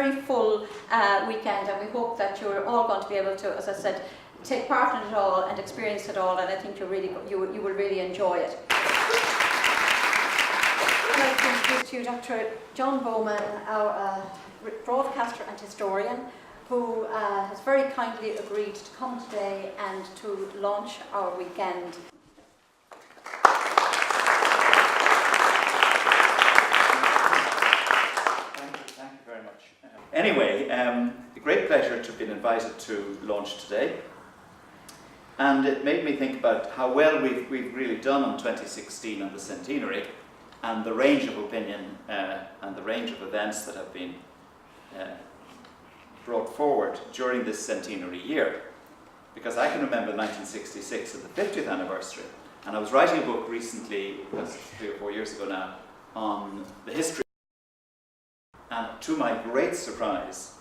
very full weekend, and we hope that you're all going to be able to, as I said, take part in it all and experience it all, and I think you will really enjoy it. I'd like to introduce to you Dr. John Bowman, our broadcaster and historian, who has very kindly agreed to come today and to launch our weekend. Thank you very much. Anyway, a great pleasure to have been invited to launch today. And it made me think about how well we've really done on 2016 on the centenary, and the range of opinion and the range of events that have been brought forward during this centenary year. Because I can remember 1966 as the 50th anniversary, and I was writing a book recently, that's 3 or 4 years ago now, on the history. And to my great surprise,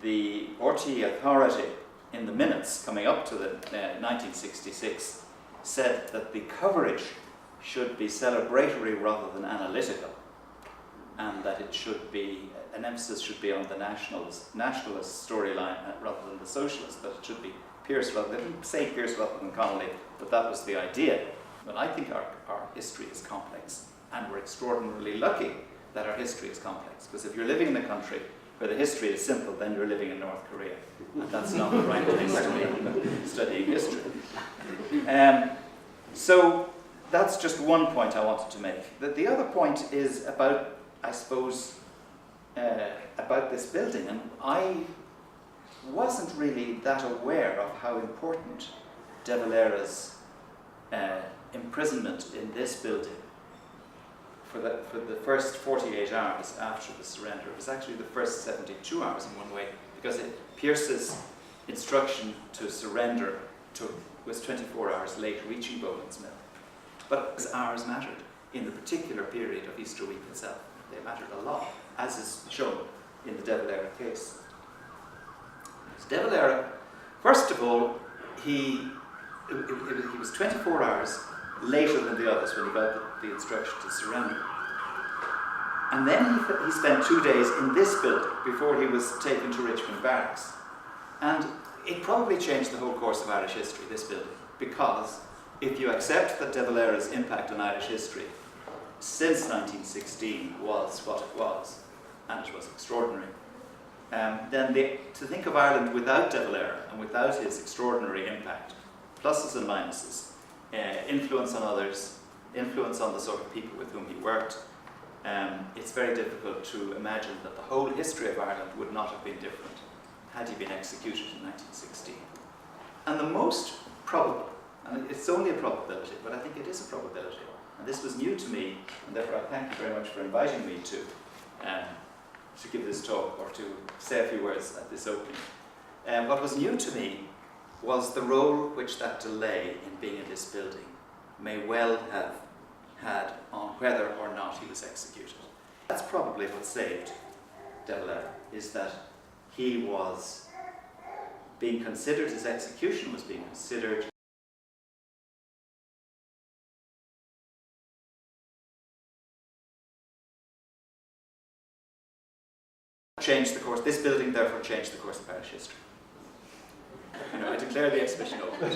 the RTE authority in the minutes coming up to the 1966 said that the coverage should be celebratory rather than analytical, and that it should be, an emphasis should be on the nationalist storyline rather than the socialist, that it should be Pearse rather, they didn't say Pearse rather than Connolly, but that was the idea. But I think our history is complex, and we're extraordinarily lucky that our history is complex, because if you're living in a country where the history is simple, then you're living in North Korea, and that's not the right place to be studying history. So that's just one point I wanted to make. The other point is about, I suppose, about this building, and I wasn't really that aware of how important De Valera's imprisonment in this building for the first 48 hours after the surrender. It was actually the first 72 hours in one way, because Pearse's instruction to surrender was 24 hours late reaching Boland's Mill. But his hours mattered in the particular period of Easter week itself. They mattered a lot, as is shown in the De Valera case. So De Valera, first of all, he was 24 hours later than the others when he got the instruction to surrender. And then he spent 2 days in this building before he was taken to Richmond Barracks. And it probably changed the whole course of Irish history, this building, because if you accept that De Valera's impact on Irish history since 1916 was what it was, and it was extraordinary, then to think of Ireland without De Valera and without his extraordinary impact, pluses and minuses, influence on others, influence on the sort of people with whom he worked, it's very difficult to imagine that the whole history of Ireland would not have been different had he been executed in 1916. And the most probable, and it's only a probability, but I think it is a probability, and this was new to me, and therefore I thank you very much for inviting me to give this talk, or to say a few words at this opening. What was new to me was the role which that delay in being in this building may well have had on whether or not he was executed. That's probably what saved De Valera, is that he was being considered, his execution was being considered changed the course. This building therefore changed the course of Irish history. You know, I declare the exhibition open.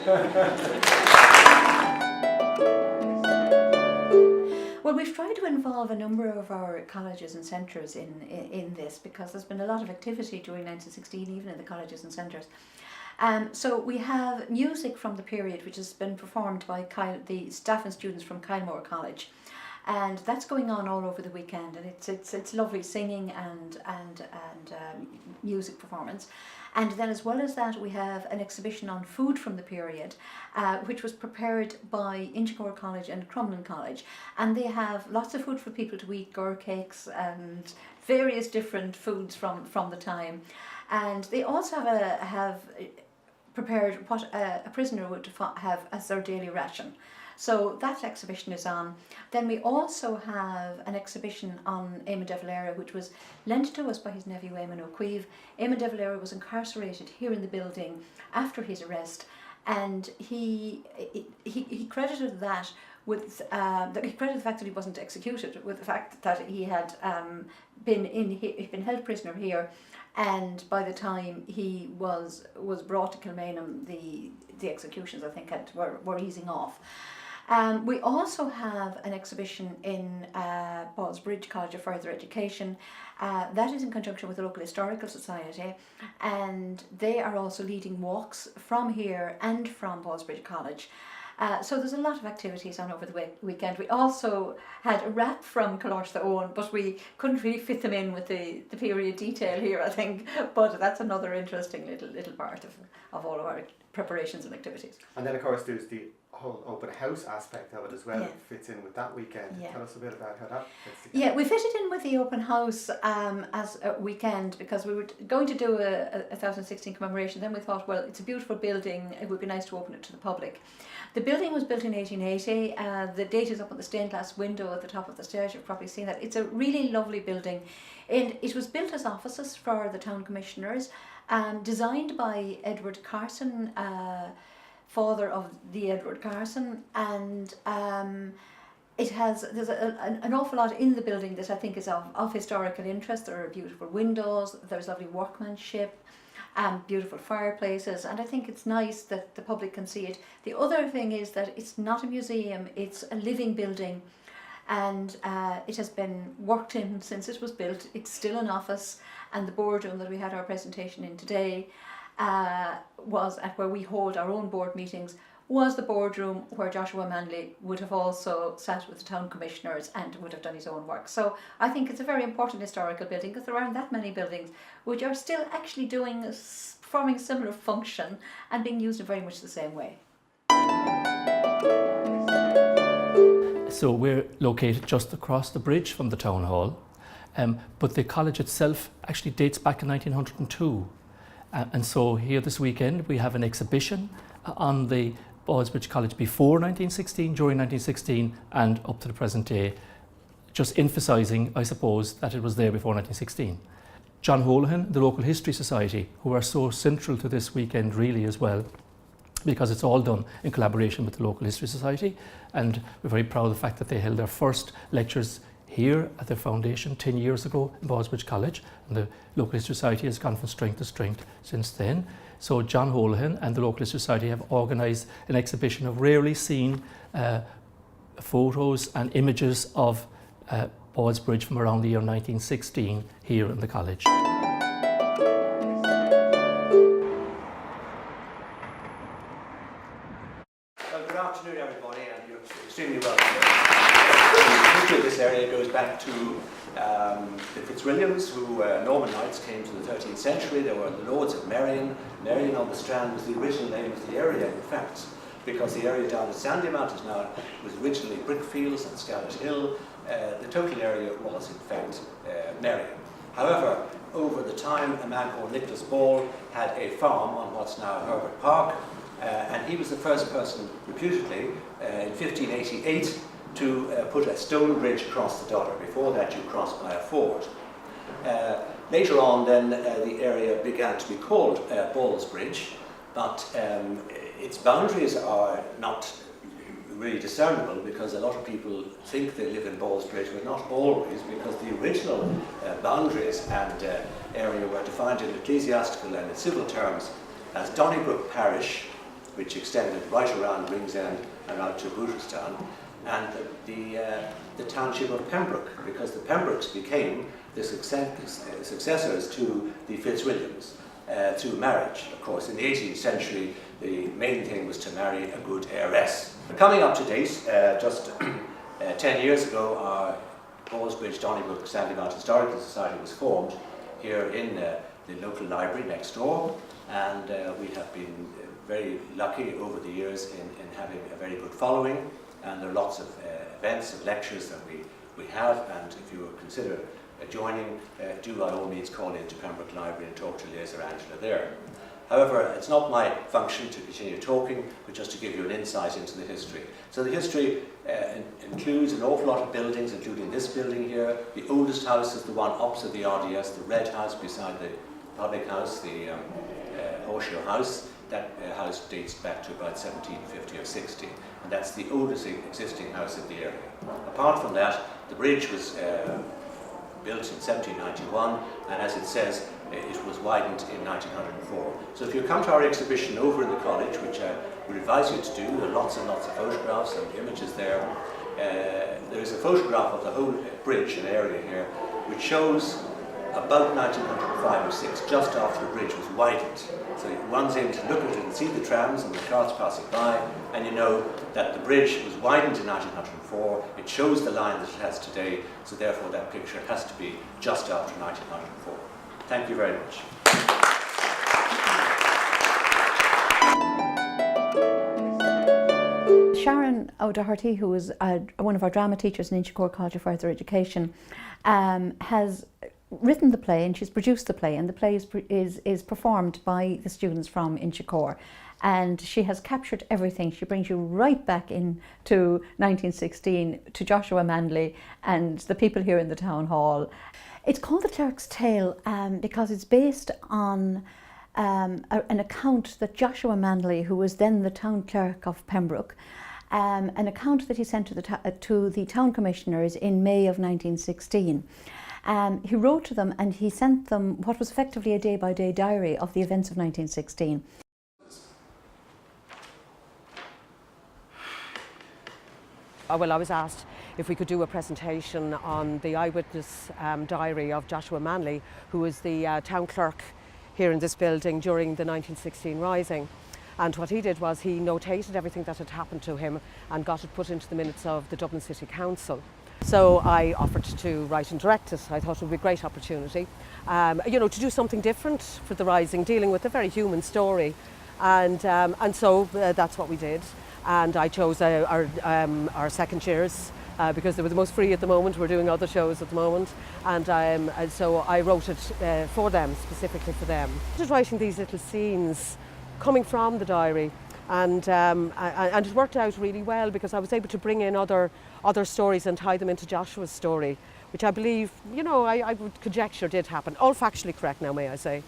Well, we've tried to involve a number of our colleges and centres in this, because there's been a lot of activity during 1916, even in the colleges and centres. So we have music from the period, which has been performed by the staff and students from Kylemore College, and that's going on all over the weekend, and it's lovely singing and music performance. And then, as well as that, we have an exhibition on food from the period, which was prepared by Inchicore College and Crumlin College, and they have lots of food for people to eat, gur cakes and various different foods from the time. And they also have prepared what a prisoner would have as their daily ration. So that exhibition is on. Then we also have an exhibition on Eamon de Valera, which was lent to us by his nephew Eamon O'Queeve. Eamon de Valera was incarcerated here in the building after his arrest, and he credited that with that he credited the fact that he wasn't executed with the fact that he had he'd been held prisoner here, and by the time he was brought to Kilmainham, the executions, I think, were easing off. We also have an exhibition in Ballsbridge College of Further Education. That is in conjunction with the local historical society, and they are also leading walks from here and from Ballsbridge College. So there's a lot of activities on over the weekend. We also had a rap from Colorta Owen, but we couldn't really fit them in with the period detail here, I think. But that's another interesting little part of all of our preparations and activities. And then of course there's the whole open house aspect of it as well. Yeah. It fits in with that weekend. Yeah. Tell us a bit about how that fits together. Yeah, we fitted in with the open house as a weekend because we were going to do a 1016 commemoration. Then we thought, well, it's a beautiful building, it would be nice to open it to the public. The building was built in 1880. The date is up on the stained glass window at the top of the stairs. You've probably seen that. It's a really lovely building, and it was built as offices for the town commissioners, designed by Edward Carson, father of the Edward Carson, and there's an awful lot in the building that I think is of historical interest. There are beautiful windows, there's lovely workmanship, beautiful fireplaces, and I think it's nice that the public can see it. The other thing is that it's not a museum, it's a living building, and it has been worked in since it was built. It's still an office, and the boardroom that we had our presentation in today was at where we hold our own board meetings, was the boardroom where Joshua Manley would have also sat with the town commissioners and would have done his own work. So I think it's a very important historical building because there aren't that many buildings which are still actually performing a similar function and being used in very much the same way. So we're located just across the bridge from the town hall, but the college itself actually dates back in 1902. And so here this weekend we have an exhibition on the Ballsbridge College before 1916, during 1916 and up to the present day, just emphasising, I suppose, that it was there before 1916. John Holohan, the local history society, who are so central to this weekend really as well, because it's all done in collaboration with the local history society, and we're very proud of the fact that they held their first lectures here at their foundation 10 years ago in Ballsbridge College, and the local history society has gone from strength to strength since then. So John Holohan and the local history society have organised an exhibition of rarely seen photos and images of Ballsbridge from around the year 1916 here in the college. Well, good afternoon, everybody, and you're extremely welcome. The history of this area goes back to the Fitzwilliams, who Norman knights came to the 13th century. They were the Lords of Merrion. Merrion on the Strand was the original name of the area, in fact, because the area down at Sandymount was originally Brickfields and Scarlet Hill. The total area was, in fact, Merrion. However, over the time, a man called Nicholas Ball had a farm on what's now Herbert Park, and he was the first person, reputedly, in 1588, to put a stone bridge across the Dodder. Before that, you crossed by a ford. Later on, then, the area began to be called Ballsbridge, but its boundaries are not really discernible because a lot of people think they live in Ballsbridge, but not always, because the original boundaries and area were defined in ecclesiastical and in civil terms as Donnybrook Parish, which extended right around Ringsend and out to Booterstown, and the township of Pembroke, because the Pembrokes became the successors to the Fitzwilliams through marriage. Of course, in the 18th century, the main thing was to marry a good heiress. Coming up to date, just 10 years ago, our Ballsbridge Donnybrook Sandymount Historical Society was formed here in the local library next door, and we have been very lucky over the years in having a very good following, and there are lots of events and lectures that we have, and if you would consider joining, do by all means call into Pembroke Library and talk to Liz or Angela there. However, it's not my function to continue talking, but just to give you an insight into the history. So the history includes an awful lot of buildings, including this building here. The oldest house is the one opposite the RDS, the red house beside the public house, the Horseshoe House. that house dates back to about 1750 or 60, and that's the oldest existing house in the area. Apart from that, the bridge was built in 1791, and as it says, it was widened in 1904. So if you come to our exhibition over in the college, which I would advise you to do, there are lots and lots of photographs and images there. There is a photograph of the whole bridge and area here, which shows about 1905 or 6, just after the bridge was widened. So one's able to look at it and see the trams and the cars passing by, and you know that the bridge was widened in 1904. It shows the line that it has today, so therefore that picture has to be just after 1904. Thank you very much. Sharon O'Doherty, who was one of our drama teachers in Inchicore College of Further Education, has written the play and she's produced the play, and the play is performed by the students from Inchicore. And she has captured everything. She brings you right back into 1916 to Joshua Manley and the people here in the town hall. It's called The Clerk's Tale because it's based on an account that Joshua Manley, who was then the town clerk of Pembroke, an account that he sent to the town commissioners in May of 1916. He wrote to them and he sent them what was effectively a day-by-day diary of the events of 1916. Well, I was asked if we could do a presentation on the eyewitness diary of Joshua Manley, who was the town clerk here in this building during the 1916 Rising. And what he did was he notated everything that had happened to him and got it put into the minutes of the Dublin City Council. So I offered to write and direct it. I thought it would be a great opportunity, to do something different for the Rising, dealing with a very human story. And so that's what we did. And I chose our second chairs because they were the most free at the moment. We're doing other shows at the moment. And so I wrote it for them, specifically for them. Just writing these little scenes coming from the diary. And it worked out really well because I was able to bring in other stories and tie them into Joshua's story, which I believe, I would conjecture did happen. All factually correct now, may I say.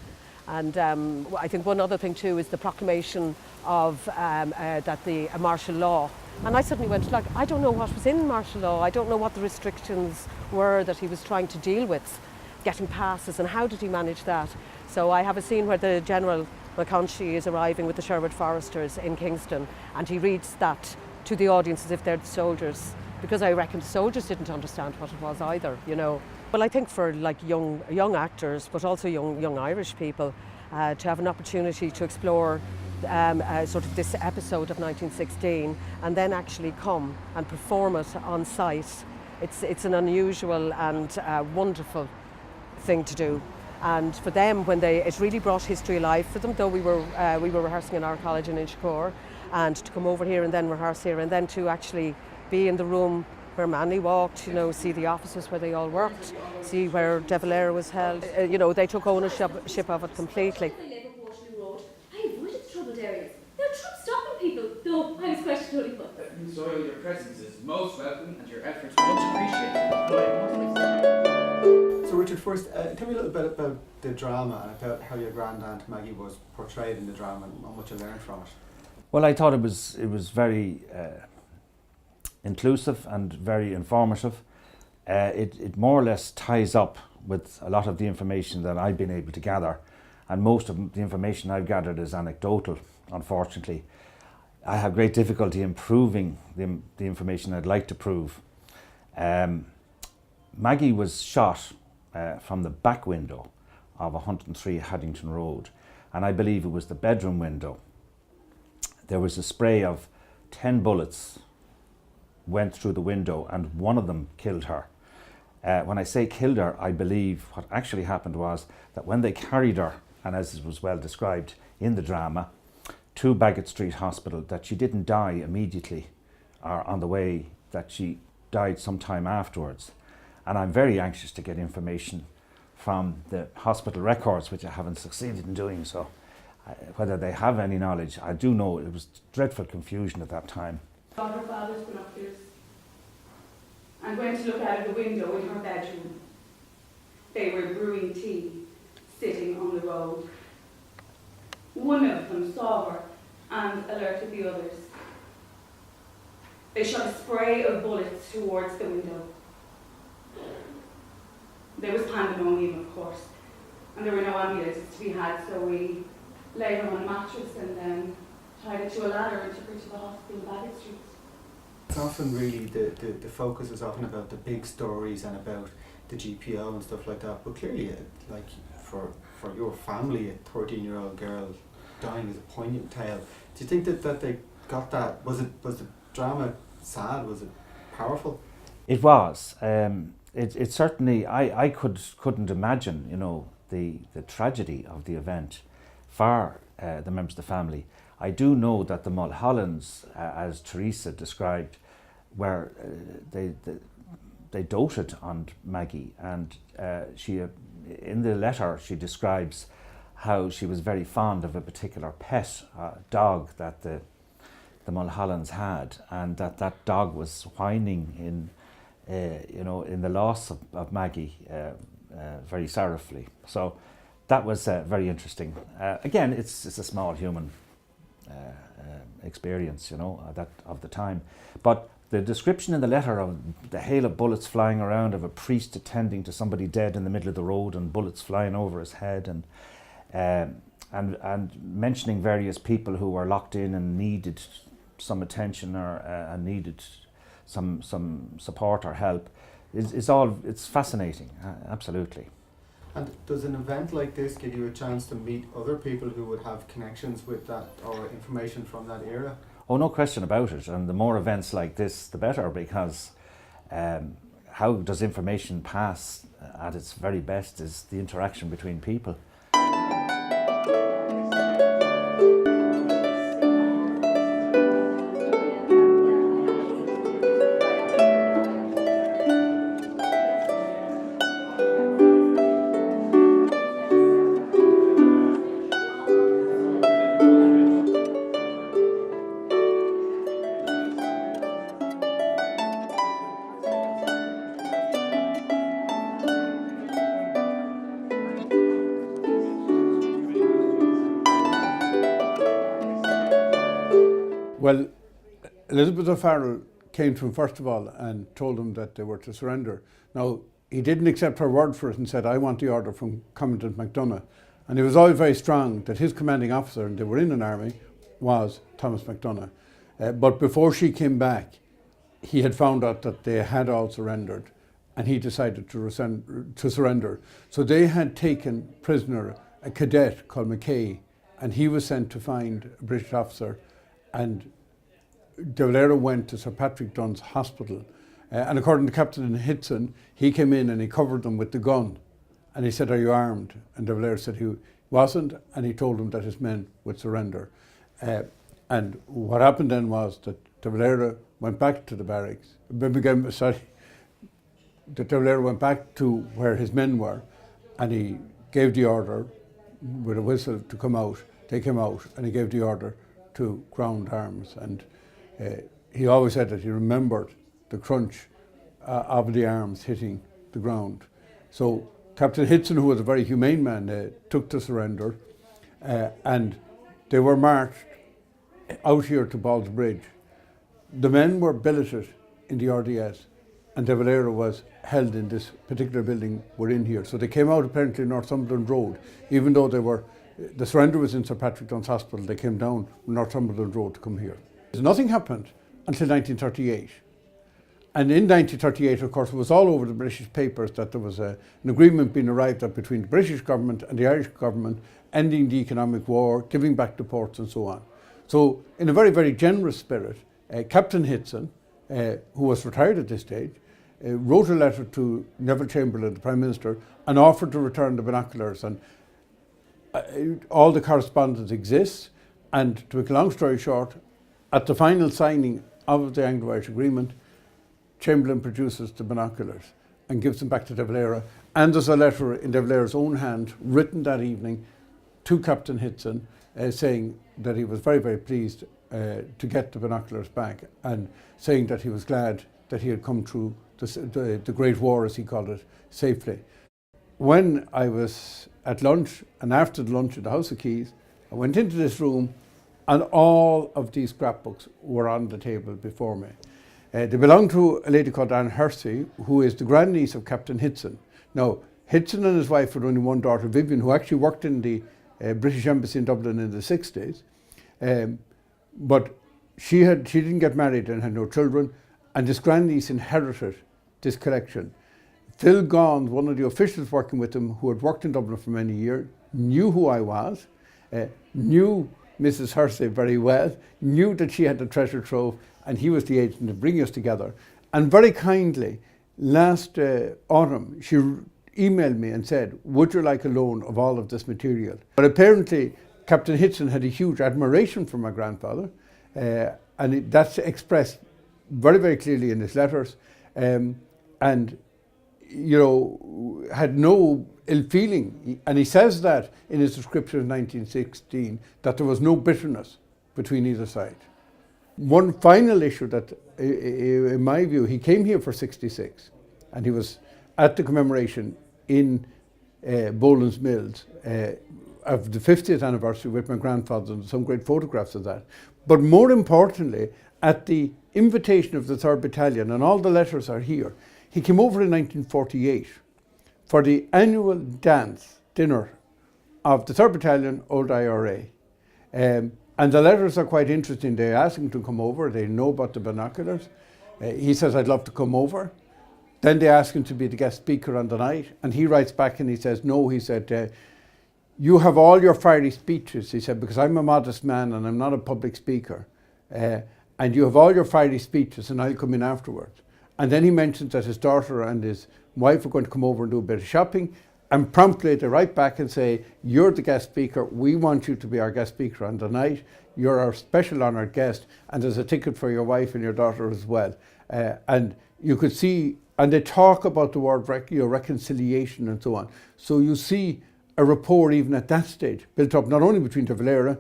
And I think one other thing too is the proclamation of a martial law. And I suddenly went, I don't know what was in martial law. I don't know what the restrictions were that he was trying to deal with, getting passes, and how did he manage that? So I have a scene where the General McConchie is arriving with the Sherwood Foresters in Kingston, and he reads that to the audience as if they're the soldiers, because I reckon the soldiers didn't understand what it was either, Well, I think for young actors, but also young Irish people, to have an opportunity to explore sort of this episode of 1916 and then actually come and perform it on site, it's an unusual and wonderful thing to do. And for them, it really brought history alive for them, though we were rehearsing in our college in Inchicore, and to come over here and then rehearse here and then to actually be in the room where Manley walked, see the offices where they all worked, see where De Valera was held. They took ownership of it completely. I avoided the troubled areas. There are troops stopping people, though I was questioning them. Miss Doyle, your presence is most welcome and your efforts much appreciated. So Richard, first, tell me a little bit about the drama and about how your grandaunt Maggie was portrayed in the drama and what you learned from it. Well, I thought it was very inclusive and very informative. It more or less ties up with a lot of the information that I've been able to gather, and most of the information I've gathered is anecdotal, unfortunately. I have great difficulty in proving the information I'd like to prove. Maggie was shot from the back window of 103 Haddington Road, and I believe it was the bedroom window. There was a spray of 10 bullets went through the window, and one of them killed her. When I say killed her, I believe what actually happened was that when they carried her, and as it was well described in the drama, to Baggot Street Hospital, that she didn't die immediately or on the way, that she died sometime afterwards. And I'm very anxious to get information from the hospital records, which I haven't succeeded in doing so. Whether they have any knowledge, I do know it was dreadful confusion at that time. Her father's binoculars and went to look out of the window in her bedroom. They were brewing tea, sitting on the road. One of them saw her and alerted the others. They shot a spray of bullets towards the window. There was pandemonium, of course, and there were no ambulances to be had, so we laid her on a mattress and then tied her to a ladder and took her to the hospital in Baggot Street. It's often really, the focus is often about the big stories and about the GPO and stuff like that, but clearly, like, for your family, a 13-year-old girl dying is a poignant tale. Do you think that they got that? Was the drama sad? Was it powerful? It was. It certainly, I couldn't imagine, you know, the tragedy of the event for the members of the family. I do know that the Mulhollands, as Teresa described, were they doted on Maggie, and she, in the letter, she describes how she was very fond of a particular pet dog that the Mulhollands had, and that dog was whining in in the loss of Maggie very sorrowfully. So that was very interesting. Again, it's a small human experience, that of the time. But the description in the letter of the hail of bullets flying around, of a priest attending to somebody dead in the middle of the road and bullets flying over his head, and mentioning various people who were locked in and needed some attention or and needed some support or help, it's fascinating, absolutely. And does an event like this give you a chance to meet other people who would have connections with that or information from that era? Oh, no question about it. And the more events like this, the better, because how does information pass at its very best is the interaction between people. Well, Elizabeth O'Farrell came to him first of all and told him that they were to surrender. Now, he didn't accept her word for it and said, I want the order from Commandant MacDonagh. And he was always very strong that his commanding officer, and they were in an army, was Thomas MacDonagh. But before she came back, he had found out that they had all surrendered, and he decided to surrender. So they had taken prisoner a cadet called Mackay, and he was sent to find a British officer, and De Valera went to Sir Patrick Dun's hospital, and according to Captain Hitson, he came in and he covered them with the gun, and he said, are you armed? And De Valera said he wasn't, and he told him that his men would surrender. And what happened then was that De Valera went back to the barracks, that De Valera went back to where his men were, and he gave the order with a whistle to come out. They came out, and he gave the order to ground arms, and he always said that he remembered the crunch of the arms hitting the ground. So Captain Hitson, who was a very humane man, took to surrender, and they were marched out here to Ballsbridge. The men were billeted in the RDS, and De Valera was held in this particular building we're in here. So they came out apparently Northumberland Road, even though the surrender was in Sir Patrick Dun's hospital, they came down Northumberland Road to come here. Nothing happened until 1938. And in 1938, of course, it was all over the British papers that there was an agreement being arrived at between the British government and the Irish government, ending the economic war, giving back the ports and so on. So in a very, very generous spirit, Captain Hitson, who was retired at this stage, wrote a letter to Neville Chamberlain, the Prime Minister, and offered to return the binoculars. And all the correspondence exists, and to make a long story short, at the final signing of the Anglo-Irish Agreement, Chamberlain produces the binoculars and gives them back to De Valera, and there's a letter in De Valera's own hand written that evening to Captain Hitson saying that he was very, very pleased to get the binoculars back, and saying that he was glad that he had come through the Great War, as he called it, safely. When I was at lunch, and after the lunch at the House of Keys, I went into this room and all of these scrapbooks were on the table before me. They belong to a lady called Anne Hersey, who is the grandniece of Captain Hitson. Now, Hitson and his wife had only one daughter, Vivian, who actually worked in the British Embassy in Dublin in the 60s. But she didn't get married and had no children, and this grandniece inherited this collection. Phil Gaunt, one of the officials working with him, who had worked in Dublin for many years, knew who I was, knew Mrs. Hersey very well, knew that she had the treasure trove, and he was the agent to bring us together. And very kindly, last autumn, she emailed me and said, would you like a loan of all of this material? But apparently, Captain Hitson had a huge admiration for my grandfather, and that's expressed very, very clearly in his letters, and, you know, had no ill feeling. And he says that in his description of 1916, that there was no bitterness between either side. One final issue that, in my view, he came here for 66, and he was at the commemoration in Boland's Mills of the 50th anniversary with my grandfather, and some great photographs of that. But more importantly, at the invitation of the 3rd Battalion, and all the letters are here, he came over in 1948 for the annual dinner of the 3rd Battalion, Old IRA. And the letters are quite interesting. They ask him to come over. They know about the binoculars. He says, I'd love to come over. Then they ask him to be the guest speaker on the night. And he writes back and he says, no, he said, you have all your fiery speeches, he said, because I'm a modest man and I'm not a public speaker. And you have all your fiery speeches and I'll come in afterwards. And then he mentions that his daughter and his wife are going to come over and do a bit of shopping. And promptly they write back and say, you're the guest speaker, we want you to be our guest speaker on the night, you're our special honoured guest, and there's a ticket for your wife and your daughter as well. And you could see, and they talk about the word reconciliation and so on. So you see a rapport even at that stage, built up not only between De Valera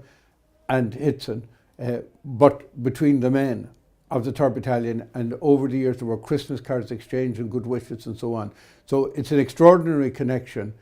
and Hitson, but between the men of the 3rd Battalion, and over the years there were Christmas cards exchanged and good wishes and so on. So it's an extraordinary connection,